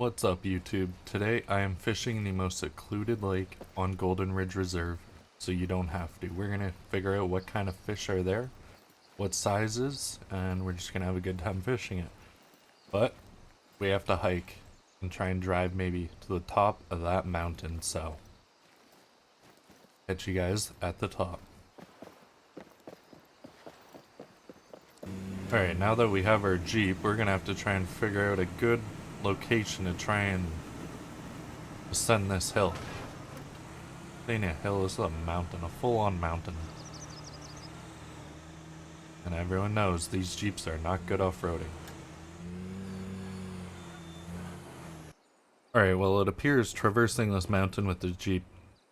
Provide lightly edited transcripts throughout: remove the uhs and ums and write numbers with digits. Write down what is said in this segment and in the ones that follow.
What's up YouTube? Today I am fishing the most secluded lake on Golden Ridge Reserve, so you don't have to. We're gonna figure out what kind of fish are there, what sizes, and we're just gonna have a good time fishing it. But we have to hike and try and drive maybe to the top of that mountain, so catch you guys at the top. Alright, now that we have our Jeep, we're gonna have to try and figure out a good location to try and ascend this hill. This ain't a hill, this is a mountain, a full-on mountain. And everyone knows these Jeeps are not good off-roading. Alright, well it appears traversing this mountain with the Jeep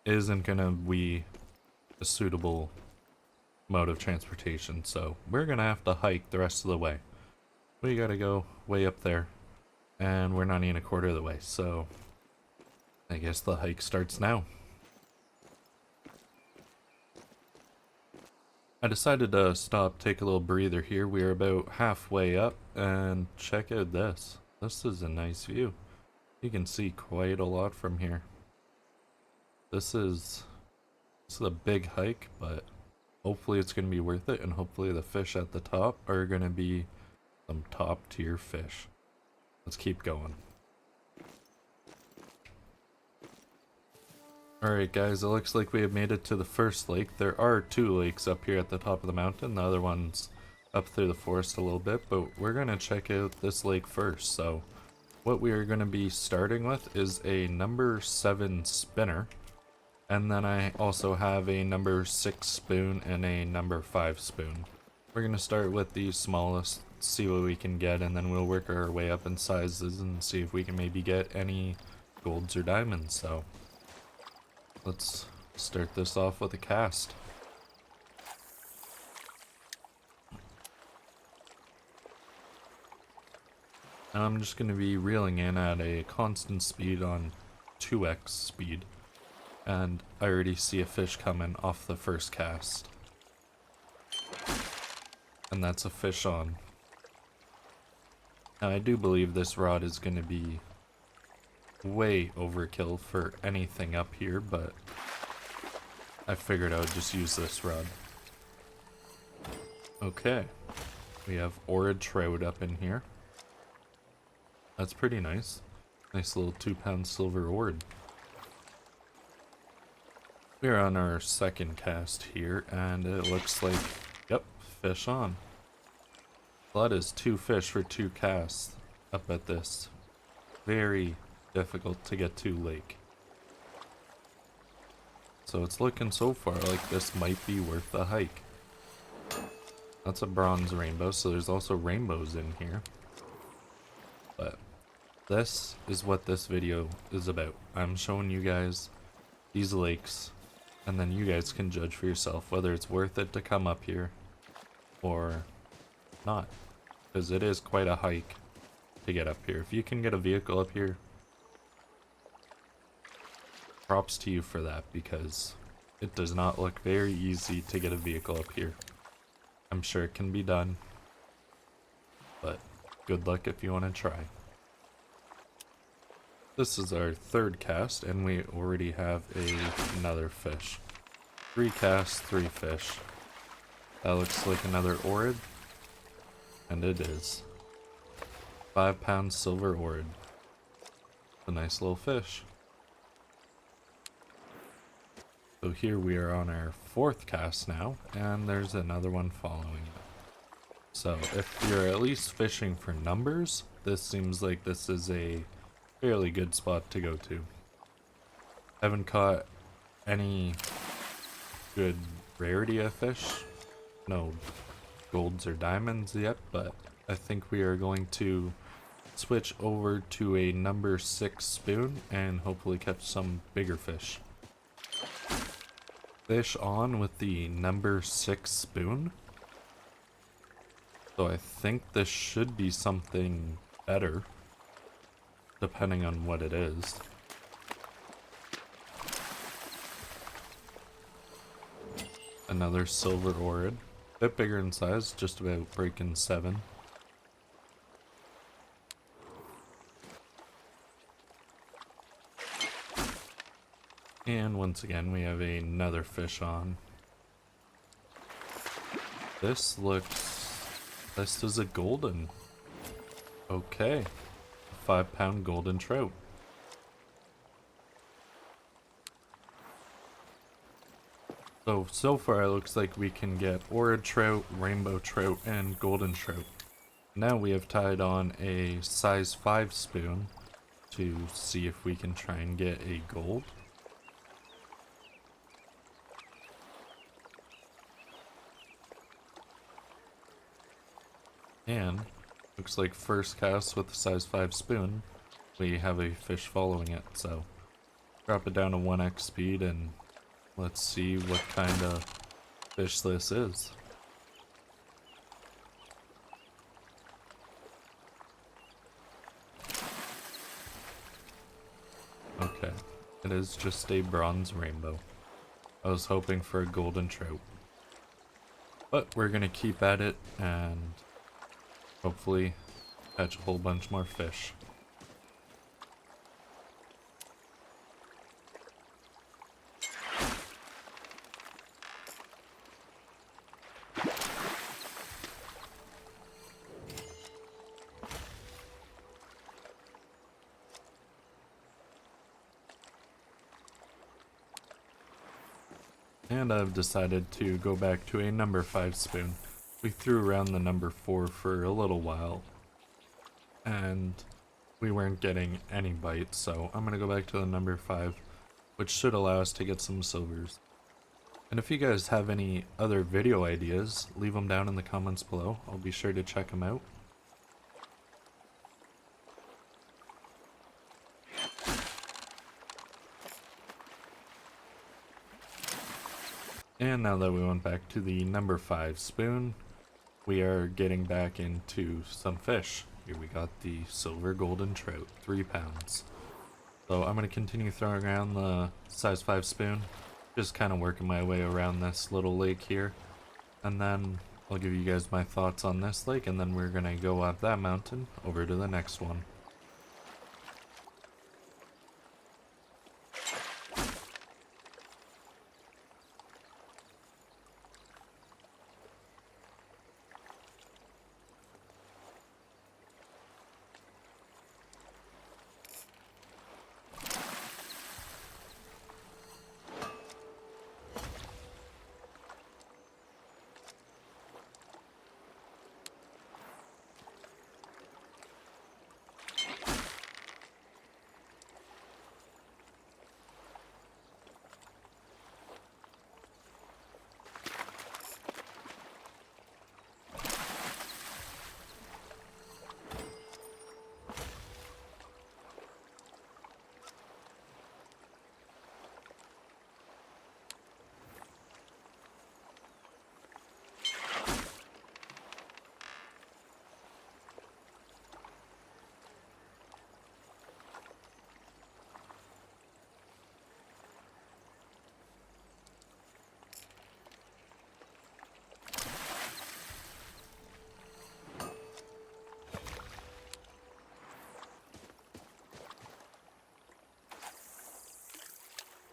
isn't gonna be a suitable mode of transportation, so we're gonna have to hike the rest of the way. We gotta go way up there, and we're not even a quarter of the way, so I guess the hike starts now. I decided to stop, take a little breather here. We are about halfway up, and check out this. This is a nice view. You can see quite a lot from here. This is a big hike, but hopefully it's going to be worth it, and hopefully the fish at the top are going to be some top tier fish. Let's keep going. Alright guys, it looks like we have made it to the first lake. There are two lakes up here at the top of the mountain. The other one's up through the forest a little bit, but we're going to check out this lake first. So what we are going to be starting with is a number 7 spinner. And then I also have a number 6 spoon and a number 5 spoon. We're going to start with the smallest, see what we can get, and then we'll work our way up in sizes and see if we can maybe get any golds or diamonds. So let's start this off with a cast. Now I'm just going to be reeling in at a constant speed on 2x speed. And I already see a fish coming off the first cast. And that's a fish on. Now I do believe this rod is going to be way overkill for anything up here, but I figured I would just use this rod. Okay, we have orid trout up in here. That's pretty nice. Nice little 2-pound silver orid. We're on our second cast here, and it looks like, yep, fish on. Well, that is 2 fish for 2 casts up at this very difficult to get to lake. So it's looking so far like this might be worth the hike. That's a bronze rainbow, so there's also rainbows in here. But this is what this video is about. I'm showing you guys these lakes, and then you guys can judge for yourself whether it's worth it to come up here or not. Because it is quite a hike to get up here. If you can get a vehicle up here, props to you for that, because it does not look very easy to get a vehicle up here. I'm sure it can be done, but good luck if you want to try. This is our third cast, and we already have another fish. 3 casts, 3 fish. That looks like another orid, and it is. 5-pound silver orid. A nice little fish. So here we are on our 4th cast now, and there's another one following it. So if you're at least fishing for numbers, this seems like this is a fairly good spot to go to. Haven't caught any good rarity of fish, no golds or diamonds yet, but I think we are going to switch over to a number 6 spoon and hopefully catch some bigger fish. Fish on with the number 6 spoon. So I think this should be something better, depending on what it is. Another silver orid. Bit bigger in size, just about breaking 7. And once again, we have another fish on. This is a golden. Okay. 5-pound golden trout. So far it looks like we can get ora trout, rainbow trout, and golden trout. Now we have tied on a size 5 spoon to see if we can try and get a gold. And looks like first cast with the size 5 spoon, we have a fish following it. So drop it down to 1x speed and let's see what kind of fish this is. Okay, it is just a bronze rainbow. I was hoping for a golden trout. But we're gonna keep at it and hopefully catch a whole bunch more fish. And I've decided to go back to a number 5 spoon. We threw around the number 4 for a little while, and we weren't getting any bites, so I'm gonna go back to the number 5, which should allow us to get some silvers. And if you guys have any other video ideas, leave them down in the comments below. I'll be sure to check them out. And now that we went back to the number 5 spoon, we are getting back into some fish. Here we got the silver golden trout, 3 pounds. So I'm going to continue throwing around the size 5 spoon, just kind of working my way around this little lake here. And then I'll give you guys my thoughts on this lake, and then we're going to go up that mountain over to the next one.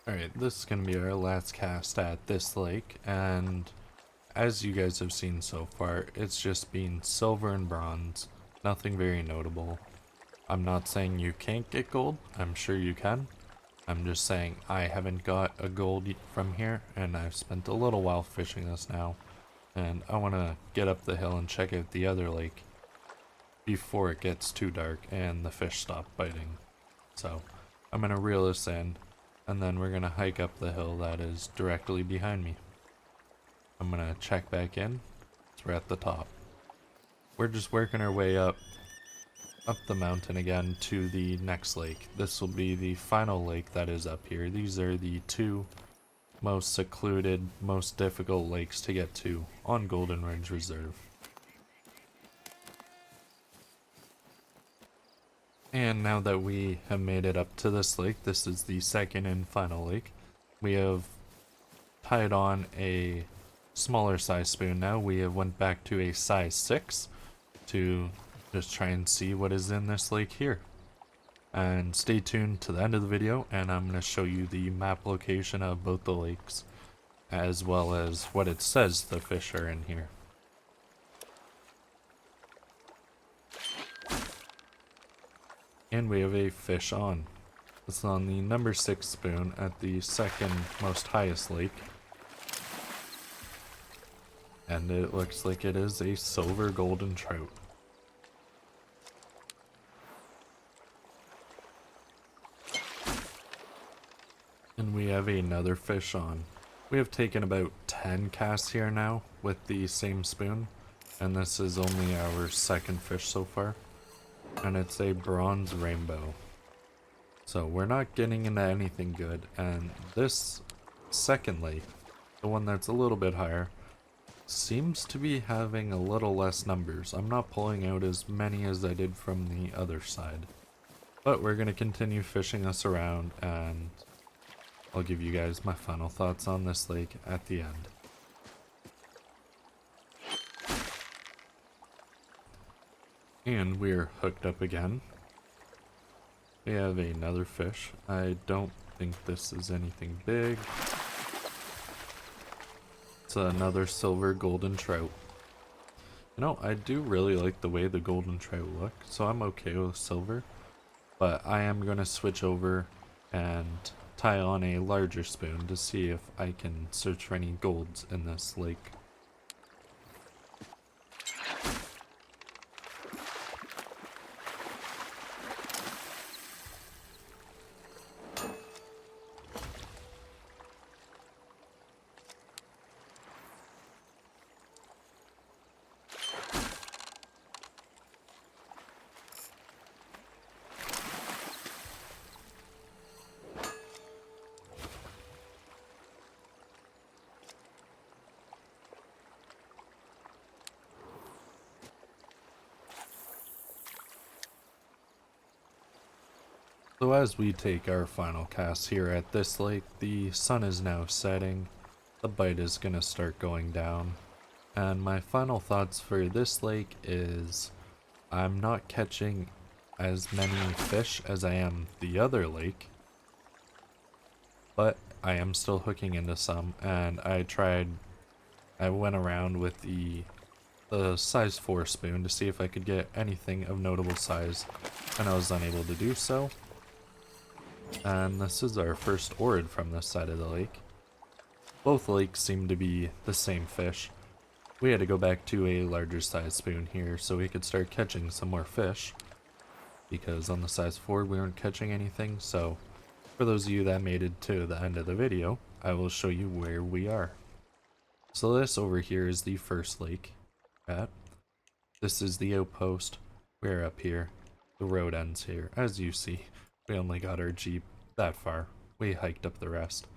Alright, this is going to be our last cast at this lake, and as you guys have seen so far, it's just been silver and bronze, nothing very notable. I'm not saying you can't get gold, I'm sure you can. I'm just saying I haven't got a gold from here, and I've spent a little while fishing this now, and I want to get up the hill and check out the other lake before it gets too dark and the fish stop biting. So I'm going to reel this in, and then we're going to hike up the hill that is directly behind me. I'm going to check back in. We're at the top. We're just working our way up the mountain again to the next lake. This will be the final lake that is up here. These are the 2 most secluded, most difficult lakes to get to on Golden Ridge Reserve. And now that we have made it up to this lake, this is the second and final lake. We have tied on a smaller size spoon now. We have went back to a size 6 to just try and see what is in this lake here. And stay tuned to the end of the video, and I'm going to show you the map location of both the lakes, as well as what it says the fish are in here. And we have a fish on. It's on the number 6 spoon at the second most highest lake. And it looks like it is a silver golden trout. And we have another fish on. We have taken about 10 casts here now with the same spoon. And this is only our second fish so far. And it's a bronze rainbow. So we're not getting into anything good. And this second lake, the one that's a little bit higher, seems to be having a little less numbers. I'm not pulling out as many as I did from the other side. But we're going to continue fishing us around, and I'll give you guys my final thoughts on this lake at the end. And we're hooked up again. We have another fish. I don't think this is anything big. It's another silver golden trout. You know, I do really like the way the golden trout look, so I'm okay with silver. But I am going to switch over and tie on a larger spoon to see if I can search for any golds in this lake. So as we take our final cast here at this lake, the sun is now setting, the bite is going to start going down, and my final thoughts for this lake is I'm not catching as many fish as I am the other lake, but I am still hooking into some, and I went around with the size 4 spoon to see if I could get anything of notable size, and I was unable to do so. And this is our first orid from this side of the lake. Both lakes seem to be the same fish. We had to go back to a larger size spoon here so we could start catching some more fish, because on the size 4 we weren't catching anything. So for those of you that made it to the end of the video, I will show you where we are. So this over here is the first lake. This is the outpost. We're up here. The road ends here. As you see, we only got our Jeep that far. We hiked up the rest.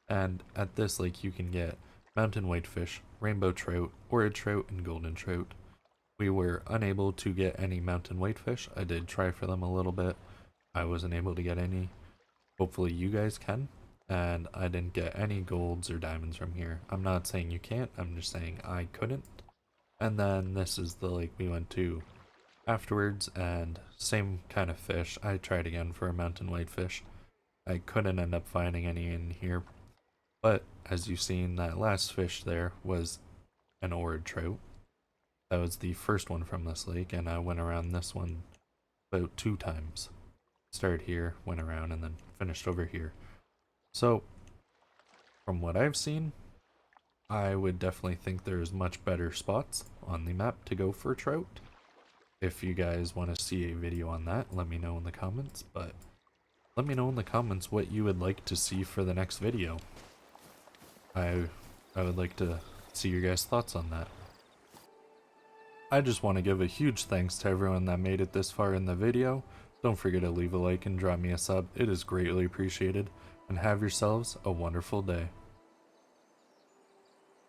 And at this lake you can get mountain whitefish, rainbow trout, orid trout, and golden trout. We were unable to get any mountain whitefish. I did try for them a little bit. I wasn't able to get any. Hopefully you guys can. And I didn't get any golds or diamonds from here. I'm not saying you can't, I'm just saying I couldn't. And then this is the lake we went to afterwards, and same kind of fish. I tried again for a mountain whitefish. I couldn't end up finding any in here, but as you've seen, that last fish there was an orid trout. That was the first one from this lake, and I went around this one about 2 times. Started here, went around, and then finished over here. So from what I've seen, I would definitely think there's much better spots on the map to go for trout. If you guys want to see a video on that, let me know in the comments, but let me know in the comments what you would like to see for the next video. I would like to see your guys' thoughts on that. I just want to give a huge thanks to everyone that made it this far in the video. Don't forget to leave a like and drop me a sub. It is greatly appreciated, and have yourselves a wonderful day.